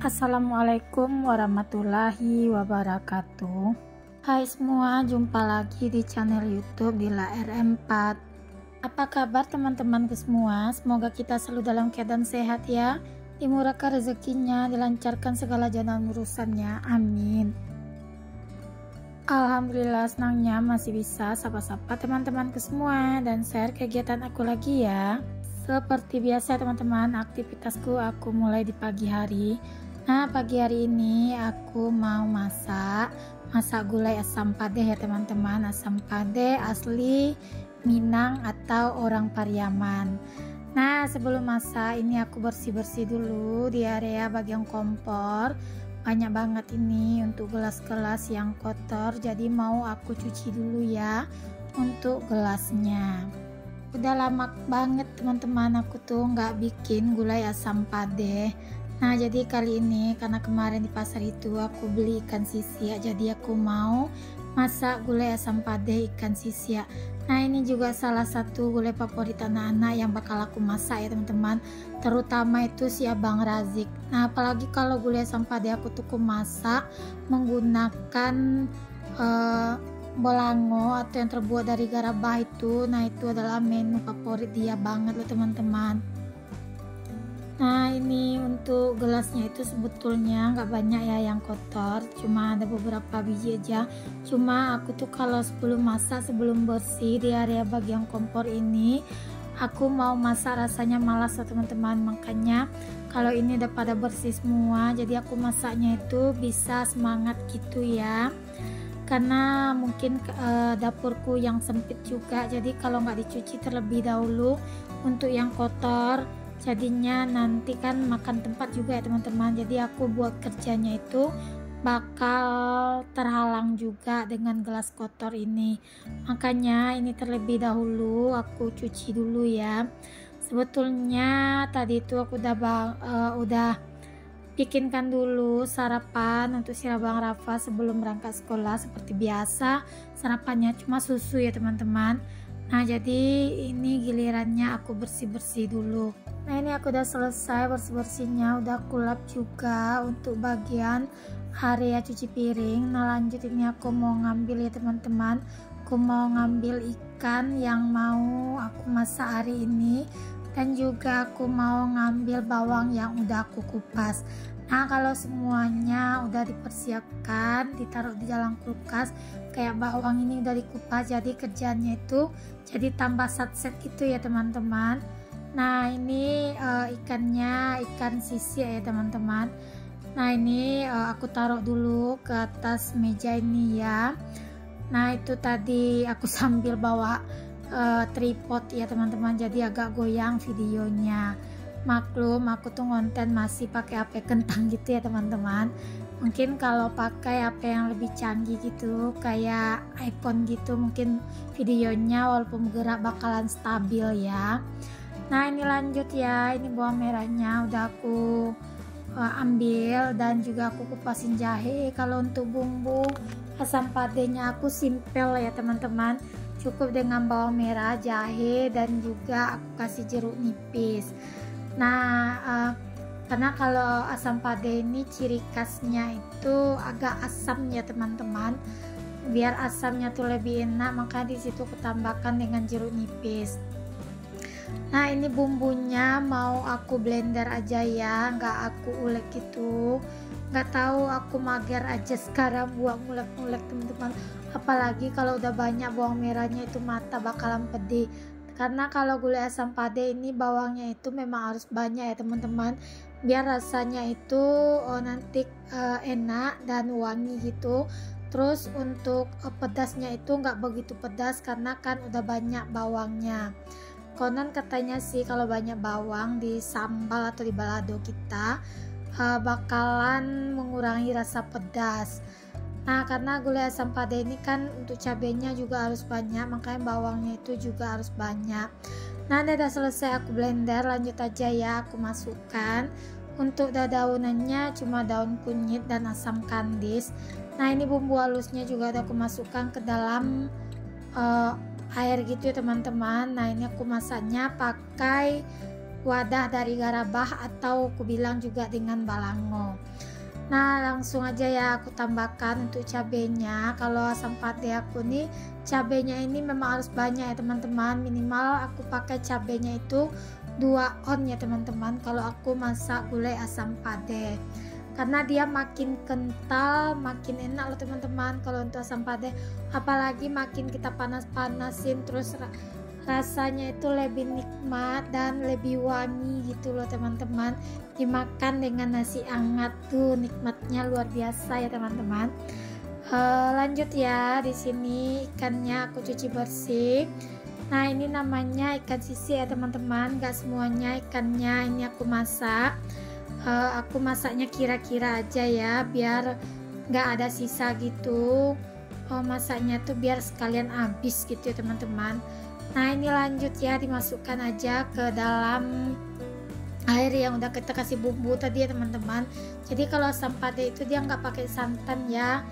Assalamualaikum warahmatullahi wabarakatuh. Hai semua, jumpa lagi di channel YouTube Dila RM4. Apa kabar teman-temanku semua? Semoga kita selalu dalam keadaan sehat ya, dimurahkan rezekinya, dilancarkan segala jalan urusannya, amin. Alhamdulillah, senangnya masih bisa sapa-sapa teman-temanku semua dan share kegiatan aku lagi ya. Seperti biasa teman-teman, aktivitasku aku mulai di pagi hari. Nah, pagi hari ini aku mau masak gulai asam padeh ya teman-teman. Asam padeh asli Minang atau orang Pariaman. Nah, sebelum masak ini aku bersih-bersih dulu di area bagian kompor. Banyak banget ini untuk gelas-gelas yang kotor, jadi mau aku cuci dulu ya untuk gelasnya. Udah lama banget teman-teman aku tuh nggak bikin gulai asam padeh. Nah, jadi kali ini karena kemarin di pasar itu aku beli ikan sisia, jadi aku mau masak gulai asam padeh ikan sisia. Nah, ini juga salah satu gulai favorit anak-anak yang bakal aku masak ya teman-teman, terutama itu si Abang Razik. Nah, apalagi kalau gulai asam padeh aku tuh masak menggunakan bolango atau yang terbuat dari garabah itu. Nah, itu adalah menu favorit dia banget loh teman-teman. Nah, ini untuk gelasnya itu sebetulnya nggak banyak ya yang kotor, cuma ada beberapa biji aja. Cuma aku tuh kalau sebelum masak, sebelum bersih di area bagian kompor ini, aku mau masak rasanya malas ya teman-teman. Makanya kalau ini udah pada bersih semua, jadi aku masaknya itu bisa semangat gitu ya. Karena mungkin dapurku yang sempit juga, jadi kalau nggak dicuci terlebih dahulu untuk yang kotor, jadinya nanti kan makan tempat juga ya teman-teman. Jadi aku buat kerjanya itu bakal terhalang juga dengan gelas kotor ini. Makanya ini terlebih dahulu aku cuci dulu ya. Sebetulnya tadi itu aku udah bikinkan dulu sarapan untuk si Abang Rafa sebelum berangkat sekolah. Seperti biasa sarapannya cuma susu ya teman-teman. Nah, jadi ini gilirannya aku bersih-bersih dulu. Nah, ini aku udah selesai bersih-bersihnya, udah aku lap juga untuk bagian area cuci piring. Nah, lanjut ini aku mau ngambil ya teman-teman, aku mau ngambil ikan yang mau aku masak hari ini, dan juga aku mau ngambil bawang yang udah aku kupas. Nah, kalau semuanya udah dipersiapkan, ditaruh di dalam kulkas, kayak bawang ini udah dikupas, jadi kerjanya itu jadi tambah satset gitu ya teman-teman. Nah, ini ikannya ikan sisia ya teman-teman. Nah, ini aku taruh dulu ke atas meja ini ya. Nah, itu tadi aku sambil bawa tripod ya teman-teman, jadi agak goyang videonya. Maklum aku tuh konten masih pakai HP kentang gitu ya teman-teman. Mungkin kalau pakai HP yang lebih canggih gitu kayak iPhone gitu, mungkin videonya walaupun bergerak bakalan stabil ya. Nah, ini lanjut ya, ini bawang merahnya udah aku ambil dan juga aku kupasin jahe. Kalau untuk bumbu asam padehnya aku simple ya teman-teman, cukup dengan bawang merah, jahe, dan juga aku kasih jeruk nipis. Nah, karena kalau asam padeh ini ciri khasnya itu agak asam ya teman-teman. Biar asamnya tuh lebih enak, maka di situ kutambahkan dengan jeruk nipis. Nah, ini bumbunya mau aku blender aja ya, nggak aku ulek gitu. Nggak tahu, aku mager aja sekarang buat ngulek-ngulek teman-teman. Apalagi kalau udah banyak bawang merahnya itu mata bakalan pedih. Karena kalau gulai asam padeh ini bawangnya itu memang harus banyak ya teman-teman, biar rasanya itu nanti enak dan wangi gitu. Terus untuk pedasnya itu nggak begitu pedas karena kan udah banyak bawangnya. Konon katanya sih kalau banyak bawang di sambal atau di balado kita bakalan mengurangi rasa pedas. Nah, karena gulai asam padeh ini kan untuk cabenya juga harus banyak, makanya bawangnya itu juga harus banyak. Nah, udah selesai aku blender, lanjut aja ya aku masukkan. Untuk daunannya cuma daun kunyit dan asam kandis. Nah, ini bumbu halusnya juga udah aku masukkan ke dalam air gitu ya teman-teman. Nah, ini aku masaknya pakai wadah dari garabah atau aku bilang juga dengan balango. Nah langsung aja ya aku tambahkan untuk cabenya. Kalau asam pade aku nih cabenya ini memang harus banyak ya teman-teman, minimal aku pakai cabenya itu 2 on ya teman-teman kalau aku masak gulai asam pade, karena dia makin kental makin enak loh teman-teman kalau untuk asam pade. Apalagi makin kita panas-panasin terus rasanya itu lebih nikmat dan lebih wangi gitu loh teman-teman. Dimakan dengan nasi hangat tuh nikmatnya luar biasa ya teman-teman. Lanjut ya, di sini ikannya aku cuci bersih. Nah ini namanya ikan sisi ya teman-teman, gak semuanya ikannya ini aku masak. Aku masaknya kira-kira aja ya biar gak ada sisa gitu. Masaknya tuh biar sekalian habis gitu ya teman-teman. Nah ini lanjut ya, dimasukkan aja ke dalam air yang udah kita kasih bumbu tadi ya teman-teman. Jadi kalau asam pade itu dia nggak pakai santan ya,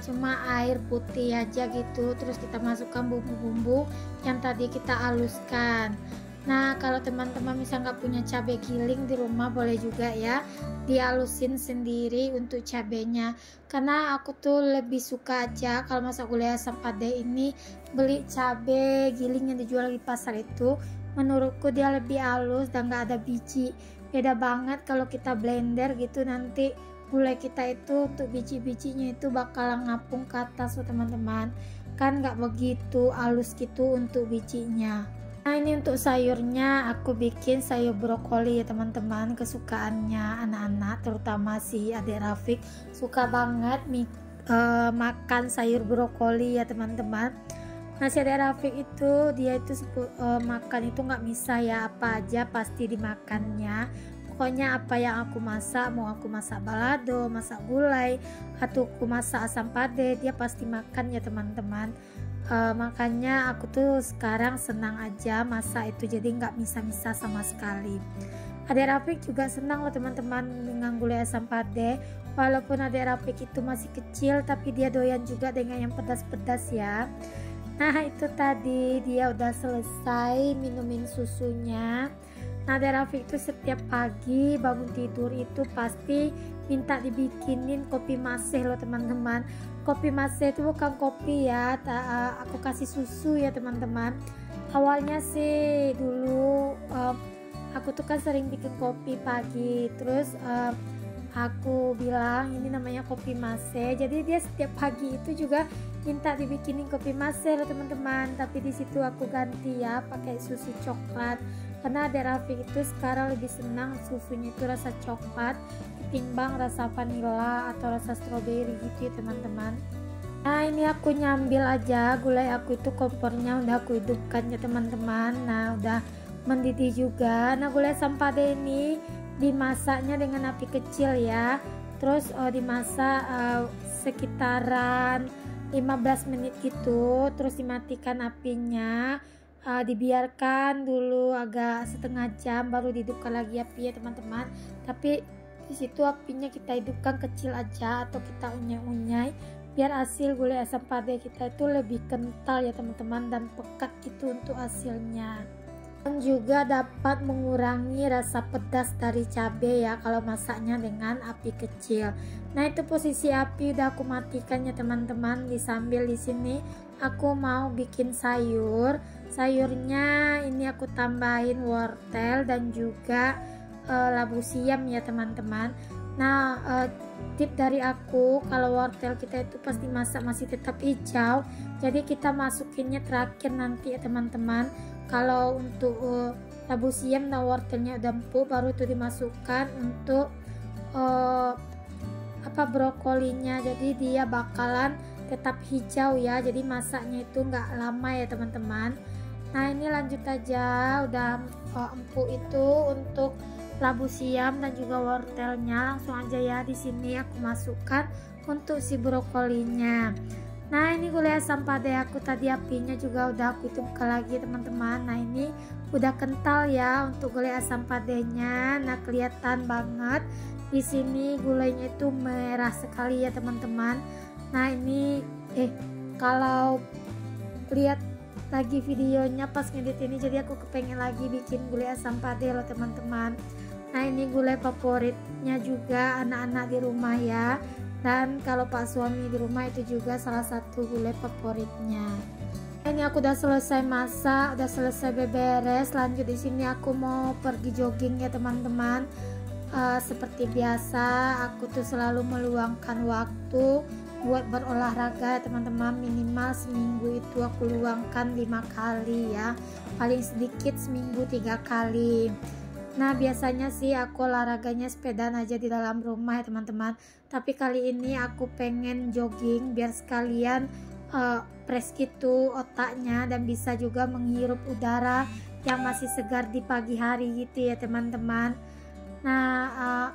cuma air putih aja gitu. Terus kita masukkan bumbu-bumbu yang tadi kita haluskan. Nah kalau teman-teman misal nggak punya cabai giling di rumah boleh juga ya dihalusin sendiri untuk cabenya, karena aku tuh lebih suka aja kalau masak gulai asam pade ini beli cabai giling yang dijual di pasar itu. Menurutku dia lebih halus dan gak ada biji. Beda banget kalau kita blender gitu, nanti gulai kita itu untuk biji-bijinya itu bakal ngapung ke atas loh teman-teman, kan gak begitu halus gitu untuk bijinya. Nah ini untuk sayurnya aku bikin sayur brokoli ya teman-teman, kesukaannya anak-anak terutama si adik Rafiq suka banget makan sayur brokoli ya teman-teman. Nah si adik Rafiq itu dia itu makan itu nggak bisa ya, apa aja pasti dimakannya. Pokoknya apa yang aku masak, mau aku masak balado, masak gulai atau aku masak asam pade, dia pasti makan ya teman-teman. Makanya aku tuh sekarang senang aja masak itu, jadi nggak misa-misa sama sekali. Adik Rafiq juga senang loh teman-teman dengan gulai asam pade. Walaupun adik Rafiq itu masih kecil tapi dia doyan juga dengan yang pedas-pedas ya. Nah itu tadi dia udah selesai minumin susunya. Nah adik Rafiq itu setiap pagi bangun tidur itu pasti minta dibikinin kopi masih loh teman-teman. Kopi masih itu bukan kopi ya, aku kasih susu ya teman-teman. Awalnya sih dulu aku tuh kan sering bikin kopi pagi, terus aku bilang ini namanya kopi mase, jadi dia setiap pagi itu juga minta dibikinin kopi mase loh teman-teman. Tapi di situ aku ganti ya pakai susu coklat, karena adik Rafiq itu sekarang lebih senang susunya itu rasa coklat ketimbang rasa vanilla atau rasa stroberi gitu ya teman-teman. Nah ini aku nyambil aja gulai aku itu, kompornya udah aku hidupkan ya teman-teman. Nah udah mendidih juga. Nah gulai asam pade ini dimasaknya dengan api kecil ya, terus dimasak sekitaran 15 menit gitu, terus dimatikan apinya, dibiarkan dulu agak setengah jam baru dihidupkan lagi api ya teman-teman. Tapi di situ apinya kita hidupkan kecil aja atau kita unyai-unyai biar hasil gulai asam pade kita itu lebih kental ya teman-teman dan pekat gitu untuk hasilnya. Dan juga dapat mengurangi rasa pedas dari cabai ya kalau masaknya dengan api kecil. Nah itu posisi api udah aku matikan ya teman-teman. Sambil di sini aku mau bikin sayur. Sayurnya ini aku tambahin wortel dan juga labu siam ya teman-teman. Nah tip dari aku, kalau wortel kita itu pasti masak masih tetap hijau, jadi kita masukinnya terakhir nanti ya teman-teman. Kalau untuk labu siam dan wortelnya udah empuk baru itu dimasukkan untuk brokolinya, jadi dia bakalan tetap hijau ya, jadi masaknya itu nggak lama ya teman-teman. Nah ini lanjut aja, udah empuk itu untuk labu siam dan juga wortelnya. Langsung aja ya di sini aku masukkan untuk si brokolinya. Nah ini gulai asam pade aku tadi apinya juga udah aku hidupkan lagi teman-teman. Nah ini udah kental ya untuk gulai asam padenya. Nah kelihatan banget di sini gulainya itu merah sekali ya teman-teman. Nah ini kalau lihat lagi videonya pas ngedit ini, jadi aku kepengen lagi bikin gulai asam pade loh teman-teman. Nah ini gulai favoritnya juga anak-anak di rumah ya, dan kalau pak suami di rumah itu juga salah satu gulai favoritnya. Ini aku udah selesai masak, udah selesai beberes. Lanjut di sini aku mau pergi jogging ya teman-teman. Seperti biasa aku tuh selalu meluangkan waktu buat berolahraga teman-teman. Minimal seminggu itu aku luangkan 5 kali ya, paling sedikit seminggu 3 kali. Nah biasanya sih aku olahraganya sepedaan aja di dalam rumah ya teman-teman, tapi kali ini aku pengen jogging biar sekalian fresh gitu otaknya, dan bisa juga menghirup udara yang masih segar di pagi hari gitu ya teman-teman. Nah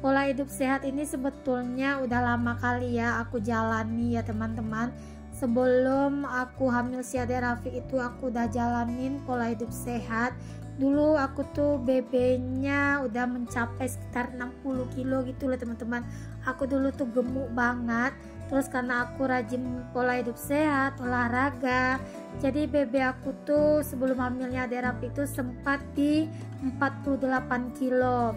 pola hidup sehat ini sebetulnya udah lama kali ya aku jalani ya teman-teman. Sebelum aku hamil si Ade Rafiq itu aku udah jalanin pola hidup sehat. Dulu aku tuh BB-nya udah mencapai sekitar 60 kilo gitu loh teman-teman. Aku dulu tuh gemuk banget. Terus karena aku rajin pola hidup sehat, olahraga, jadi BB aku tuh sebelum hamilnya Ade Rafiq itu sempat di 48 kilo.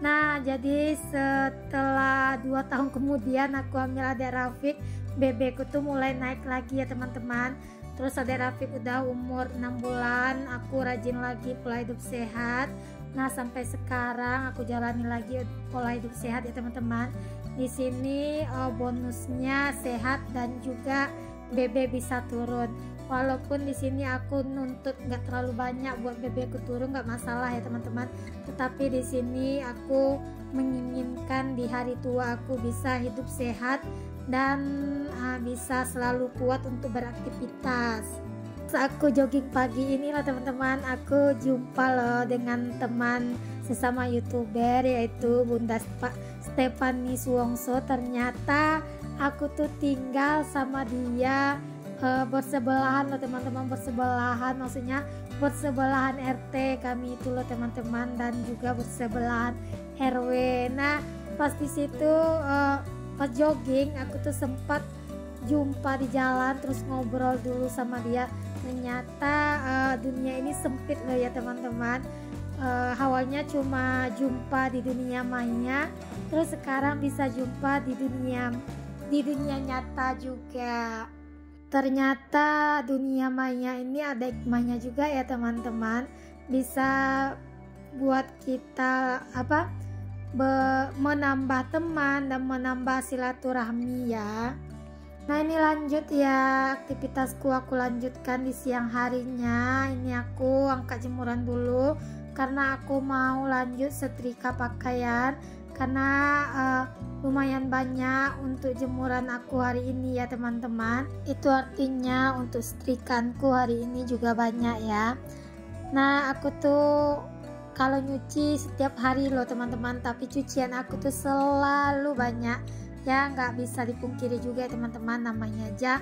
Nah jadi setelah 2 tahun kemudian aku hamil Ade Rafiq, BB ku tuh mulai naik lagi ya teman-teman. Terus Ade Rafiq udah umur 6 bulan, aku rajin lagi pola hidup sehat. Nah sampai sekarang aku jalani lagi pola hidup sehat ya teman-teman. Di sini bonusnya sehat dan juga BB bisa turun. Walaupun di sini aku nuntut nggak terlalu banyak buat BB ku turun, nggak masalah ya teman-teman. Tetapi di sini aku menginginkan di hari tua aku bisa hidup sehat dan bisa selalu kuat untuk beraktivitas. Saat aku jogging pagi ini lah teman-teman, aku jumpa loh dengan teman sesama youtuber yaitu Bunda Stephanie Suwongso. Ternyata aku tuh tinggal sama dia bersebelahan loh teman-teman, bersebelahan maksudnya bersebelahan RT kami itu loh teman-teman, dan juga bersebelahan RW. Nah pas di situ pas jogging aku tuh sempat jumpa di jalan, terus ngobrol dulu sama dia. Ternyata dunia ini sempit loh ya teman-teman. Awalnya cuma jumpa di dunia maya, terus sekarang bisa jumpa di dunia nyata juga. Ternyata dunia maya ini ada hikmahnya juga ya teman-teman, bisa buat kita menambah teman dan menambah silaturahmi ya. Nah ini lanjut ya aktivitasku, aku lanjutkan di siang harinya. Ini aku angkat jemuran dulu karena aku mau lanjut setrika pakaian, karena lumayan banyak untuk jemuran aku hari ini ya teman-teman. Itu artinya untuk setrikanku hari ini juga banyak ya. Nah aku tuh kalau nyuci setiap hari loh teman-teman, tapi cucian aku tuh selalu banyak ya, nggak bisa dipungkiri juga ya teman-teman, namanya aja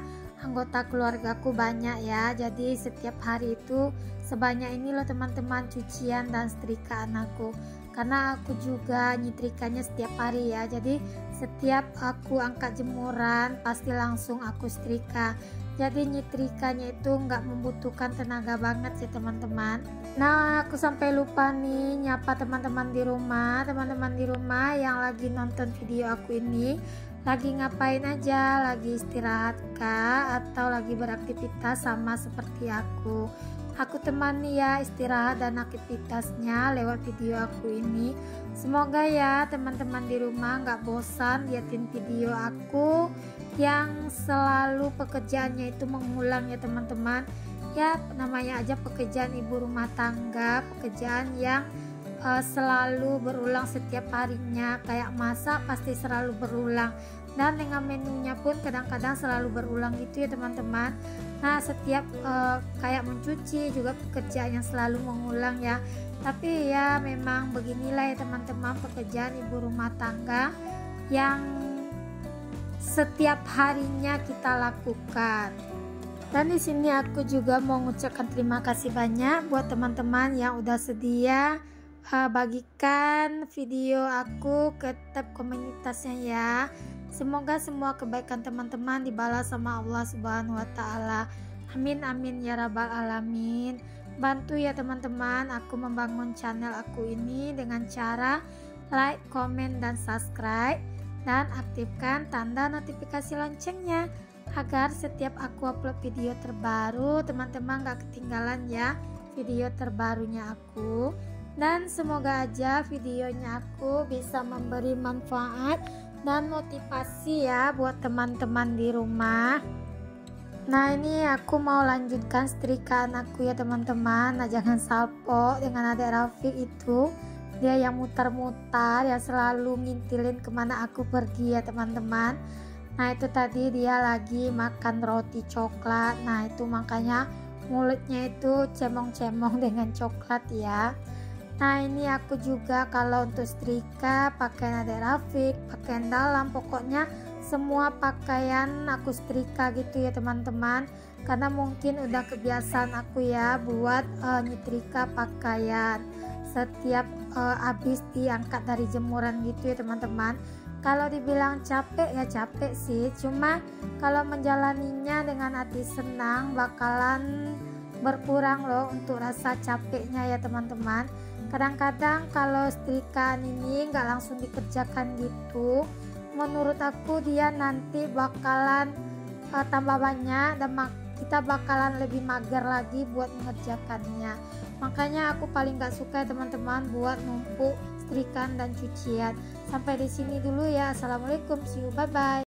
anggota keluargaku banyak ya. Jadi setiap hari itu sebanyak ini loh teman-teman cucian dan setrikaan aku, karena aku juga nyetrikanya setiap hari ya. Jadi setiap aku angkat jemuran pasti langsung aku setrika. Jadi nyetrikanya itu nggak membutuhkan tenaga banget sih teman-teman. Nah aku sampai lupa nih nyapa teman-teman di rumah. Teman-teman di rumah yang lagi nonton video aku ini lagi ngapain aja? Lagi istirahat kah? Atau lagi beraktivitas sama seperti aku? Aku temani ya istirahat dan aktivitasnya lewat video aku ini. Semoga ya teman-teman di rumah nggak bosan liatin video aku yang selalu pekerjaannya itu mengulang ya teman-teman. Ya namanya aja pekerjaan ibu rumah tangga, pekerjaan yang selalu berulang setiap harinya. Kayak masak pasti selalu berulang, dan dengan menunya pun kadang-kadang selalu berulang gitu ya teman-teman. Nah setiap kayak mencuci juga pekerjaan yang selalu mengulang ya. Tapi ya memang beginilah ya teman-teman pekerjaan ibu rumah tangga yang setiap harinya kita lakukan. Dan di sini aku juga mau mengucapkan terima kasih banyak buat teman-teman yang udah sedia bagikan video aku ke tab komunitasnya ya. Semoga semua kebaikan teman-teman dibalas sama Allah Subhanahu wa taala. Amin amin ya rabbal alamin. Bantu ya teman-teman aku membangun channel aku ini dengan cara like, komen, dan subscribe, dan aktifkan tanda notifikasi loncengnya agar setiap aku upload video terbaru teman-teman gak ketinggalan ya video terbarunya aku. Dan semoga aja videonya aku bisa memberi manfaat dan motivasi ya buat teman-teman di rumah. Nah ini aku mau lanjutkan setrikaan aku ya teman-teman. Nah jangan salpo dengan adek Rafiq itu, dia yang mutar-mutar ya, selalu ngintilin kemana aku pergi ya teman-teman. Nah itu tadi dia lagi makan roti coklat. Nah itu makanya mulutnya itu cemong-cemong dengan coklat ya. Nah ini aku juga kalau untuk setrika pakaian adek Rafiq, pakaian dalam, pokoknya semua pakaian aku setrika gitu ya teman-teman, karena mungkin udah kebiasaan aku ya buat nyetrika pakaian setiap habis diangkat dari jemuran gitu ya teman-teman. Kalau dibilang capek ya capek sih, cuma kalau menjalaninya dengan hati senang bakalan berkurang loh untuk rasa capeknya ya teman-teman. Kadang-kadang kalau setrikaan ini nggak langsung dikerjakan gitu, menurut aku dia nanti bakalan tambah banyak dan kita bakalan lebih mager lagi buat mengerjakannya. Makanya aku paling gak suka ya teman-teman buat numpuk setrikaan dan cucian. Sampai di sini dulu ya. Assalamualaikum, see you, bye bye.